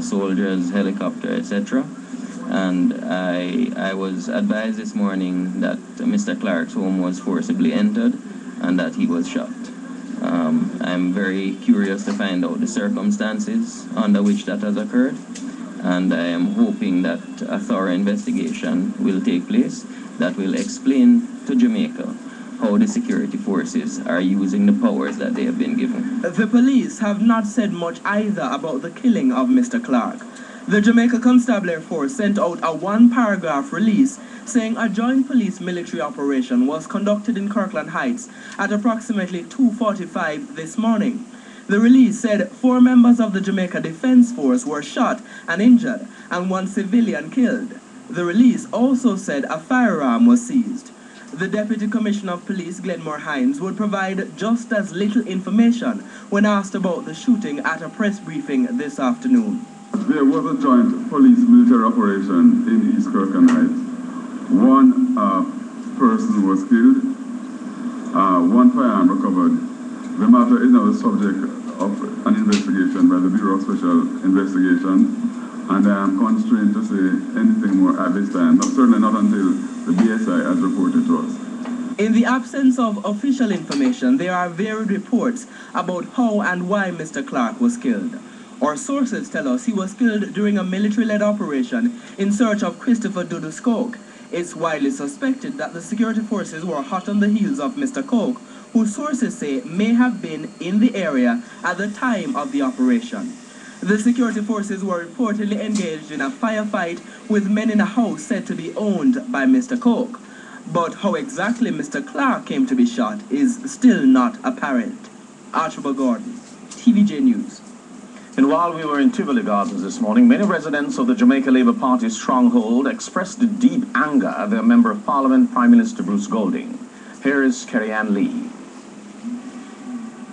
soldiers, helicopter, etc. And I was advised this morning that Mr. Clark's home was forcibly entered and that he was shot. I'm very curious to find out the circumstances under which that has occurred, and I am hoping that a thorough investigation will take place that will explain to Jamaica how the security forces are using the powers that they have been given. The police have not said much either about the killing of Mr. Clark. The Jamaica Constabulary Force sent out a one-paragraph release saying a joint police-military operation was conducted in Kirkland Heights at approximately 2:45 this morning. The release said 4 members of the Jamaica Defense Force were shot and injured and 1 civilian killed. The release also said a firearm was seized. The Deputy Commissioner of Police, Glenmore Hines, would provide just as little information when asked about the shooting at a press briefing this afternoon. There was a joint police-military operation in East Kirkland Heights. 1 person was killed, 1 firearm recovered. The matter is now the subject of an investigation by the Bureau of Special Investigation, and I am constrained to say anything more at this time, but certainly not until the BSI has reported to us. In the absence of official information, there are varied reports about how and why Mr. Clark was killed. Our sources tell us he was killed during a military-led operation in search of Christopher Dudus Coke. It's widely suspected that the security forces were hot on the heels of Mr. Coke, who sources say may have been in the area at the time of the operation. The security forces were reportedly engaged in a firefight with men in a house said to be owned by Mr. Coke. But how exactly Mr. Clark came to be shot is still not apparent. Archibald Gordon, TVJ News. And while we were in Tivoli Gardens this morning, many residents of the Jamaica Labour Party stronghold expressed deep anger at their Member of Parliament, Prime Minister Bruce Golding. Here is Kerry-Ann Lee.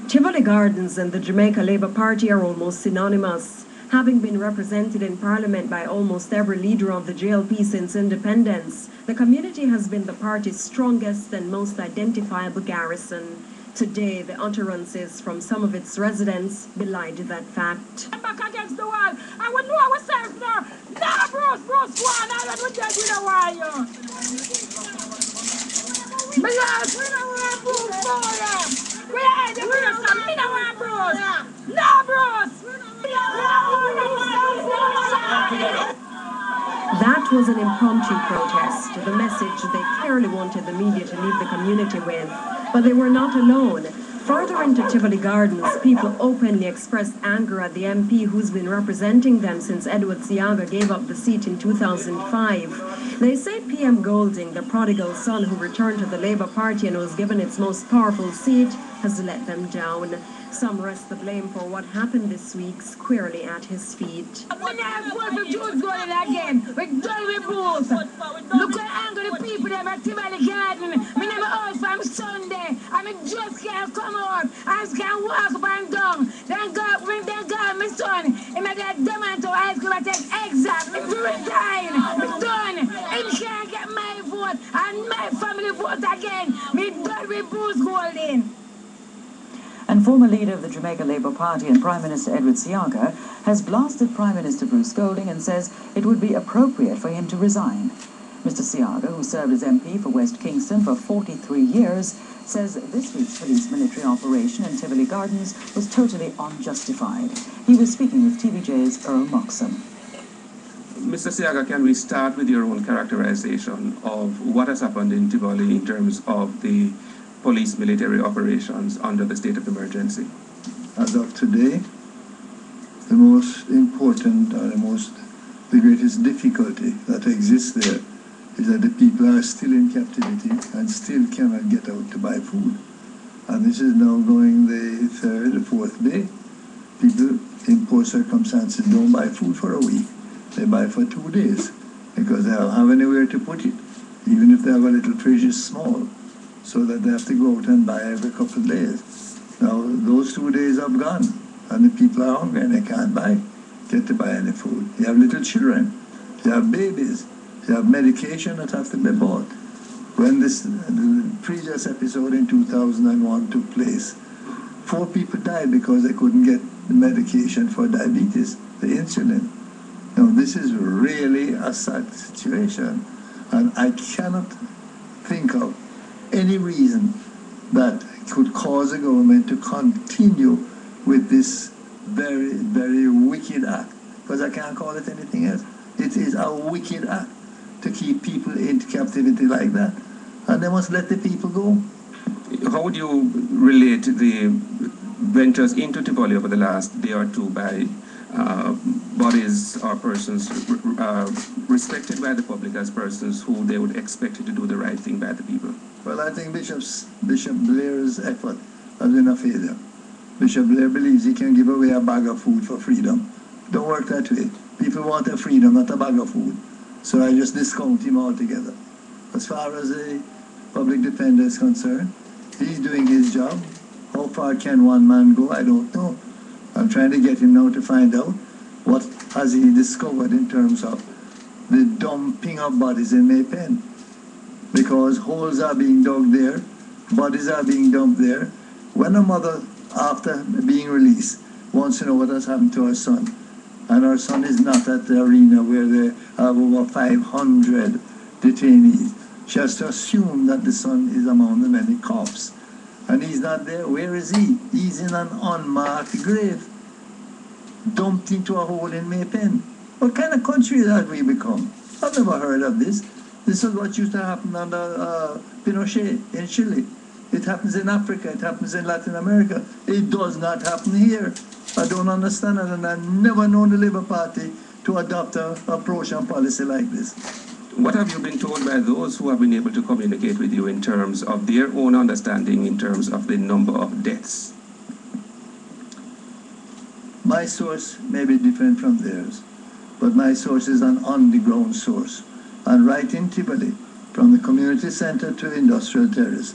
Tivoli Gardens and the Jamaica Labour Party are almost synonymous, having been represented in Parliament by almost every leader of the JLP since independence. The community has been the party's strongest and most identifiable garrison. Today, the utterances from some of its residents belied that fact. Back against the wall, I would know ourselves now. Nah, Bruce, one, I don't dead with a wire. Because we don't want Bruce for them. We ain't the Bruce, we don't want Bruce. No, Bruce. That was an impromptu protest, the message they clearly wanted the media to leave the community with. But they were not alone. Further into Tivoli Gardens, people openly expressed anger at the MP who's been representing them since Edward Seaga gave up the seat in 2005. They say PM Golding, the prodigal son who returned to the Labour Party and was given its most powerful seat, has let them down. Some rest the blame for what happened this week squarely at his feet. We're not going to Jude's going again. We're done with Bruce. Look how angry the people them at Tivoli Garden. We never out from Sunday. I mean, just can't come out. I just can't walk up and down. Then God, my son. He made that demon to ice cream and take exam. If we resign, we're done. He can't get my vote and my family vote again. Me done with Bruce Golding. And former leader of the Jamaica Labour Party and Prime Minister Edward Seaga has blasted Prime Minister Bruce Golding and says it would be appropriate for him to resign. Mr. Seaga, who served as MP for West Kingston for 43 years, says this week's police military operation in Tivoli Gardens was totally unjustified. He was speaking with TVJ's Earl Moxon. Mr. Seaga, can we start with your own characterization of what has happened in Tivoli in terms of the police military operations under the state of emergency? As of today, the most important the greatest difficulty that exists there is that the people are still in captivity and still cannot get out to buy food. And this is now going the 3rd or 4th day. People in poor circumstances don't buy food for a week. They buy for 2 days because they don't have anywhere to put it, even if they have a little fridge is small, so that they have to go out and buy every couple of days. Now, those 2 days have gone, and the people are hungry and they can't get to buy any food. You have little children, you have babies, you have medication that have to be bought. When the previous episode in 2001 took place, 4 people died because they couldn't get the medication for diabetes. the insulin. Now, this is really a sad situation, and I cannot think of any reason that could cause the government to continue with this very, very wicked act, because I can't call it anything else. It is a wicked act to keep people in captivity like that, and they must let the people go. How would you relate the ventures into Tivoli over the last day or two by bodies or persons respected by the public as persons who they would expect to do the right thing by the people? Well, I think Bishop Blair's effort has been a failure. Bishop Blair believes he can give away a bag of food for freedom. Don't work that way. People want a freedom, not a bag of food. So I just discount him altogether. As far as the public defender is concerned, he's doing his job. How far can one man go? I don't know. I'm trying to get him now to find out what has he discovered in terms of the dumping of bodies in Maypen. Because holes are being dug there, bodies are being dumped there. When a mother, after being released, wants to know what has happened to her son, and her son is not at the arena where they have over 500 detainees, she has to assume that the son is among the many corpses. And he's not there. Where is he? He's in an unmarked grave, dumped into a hole in Maypen. What kind of country have we become? I've never heard of this. This is what used to happen under Pinochet in Chile. It happens in Africa. It happens in Latin America. It does not happen here. I don't understand it, and I've never known the Labour Party to adopt an approach and policy like this. What have you been told by those who have been able to communicate with you in terms of their own understanding in terms of the number of deaths? My source may be different from theirs, but my source is an on-the-ground source. And right in Tivoli, from the community center to industrial terrace,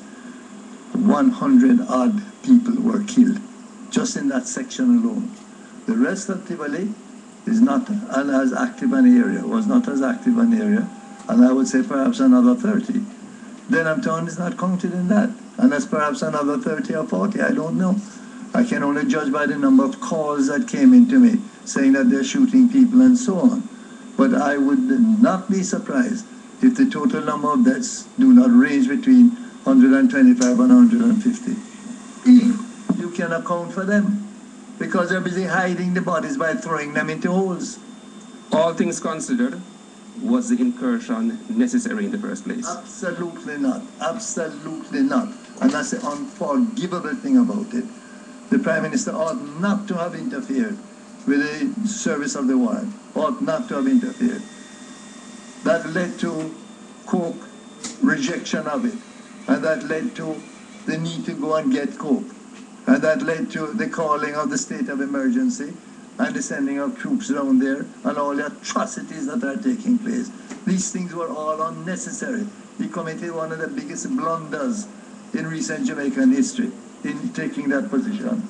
100-odd people were killed, just in that section alone. The rest of Tivoli is not as active an area, was not as active an area, and I would say perhaps another 30. Denham Town is not counted in that, and that's perhaps another 30 or 40, I don't know. I can only judge by the number of calls that came into me, saying that they're shooting people and so on. But I would not be surprised if the total number of deaths do not range between 125 and 150. If you can account for them, because they're busy hiding the bodies by throwing them into holes. All things considered, was the incursion necessary in the first place? Absolutely not. Absolutely not. And that's the unforgivable thing about it. The Prime Minister ought not to have interfered with the service of the warrant. Ought not to have interfered. That led to coke rejection of it. And that led to the need to go and get coke. And that led to the calling of the state of emergency and the sending of troops down there and all the atrocities that are taking place. These things were all unnecessary. He committed one of the biggest blunders in recent Jamaican history in taking that position.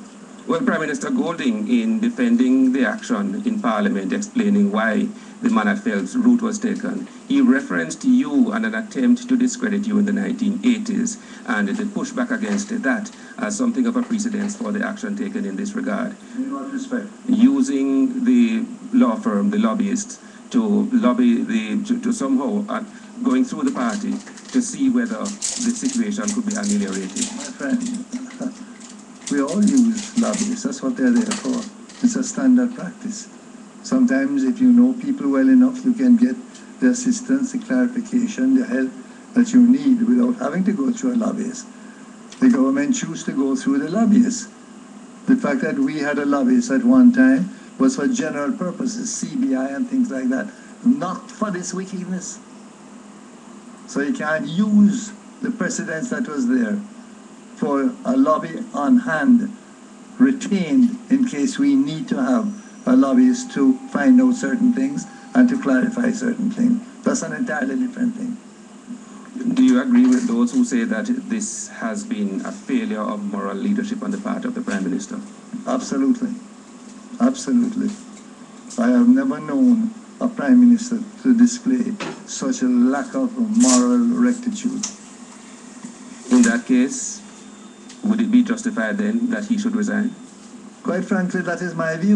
Well, Prime Minister Golding, in defending the action in Parliament, explaining why the Manafelt route was taken, he referenced you and an attempt to discredit you in the 1980s and the pushback against that as something of a precedence for the action taken in this regard. In what respect? Using the law firm, the lobbyists, to lobby to somehow going through the party to see whether the situation could be ameliorated. My friend, we all use lobbyists. That's what they're there for. It's a standard practice. Sometimes if you know people well enough, you can get the assistance, the clarification, the help that you need without having to go through a lobbyist. The government chose to go through the lobbyists. The fact that we had a lobbyist at one time was for general purposes, CBI and things like that, not for this wickedness. So you can't use the precedence that was there for a lobby on hand, retained in case we need to have a lobbyist to find out certain things and to clarify certain things. That's an entirely different thing. Do you agree with those who say that this has been a failure of moral leadership on the part of the Prime Minister? Absolutely. Absolutely. I have never known a Prime Minister to display such a lack of moral rectitude. In that case, would it be justified then that he should resign? Quite frankly, that is my view.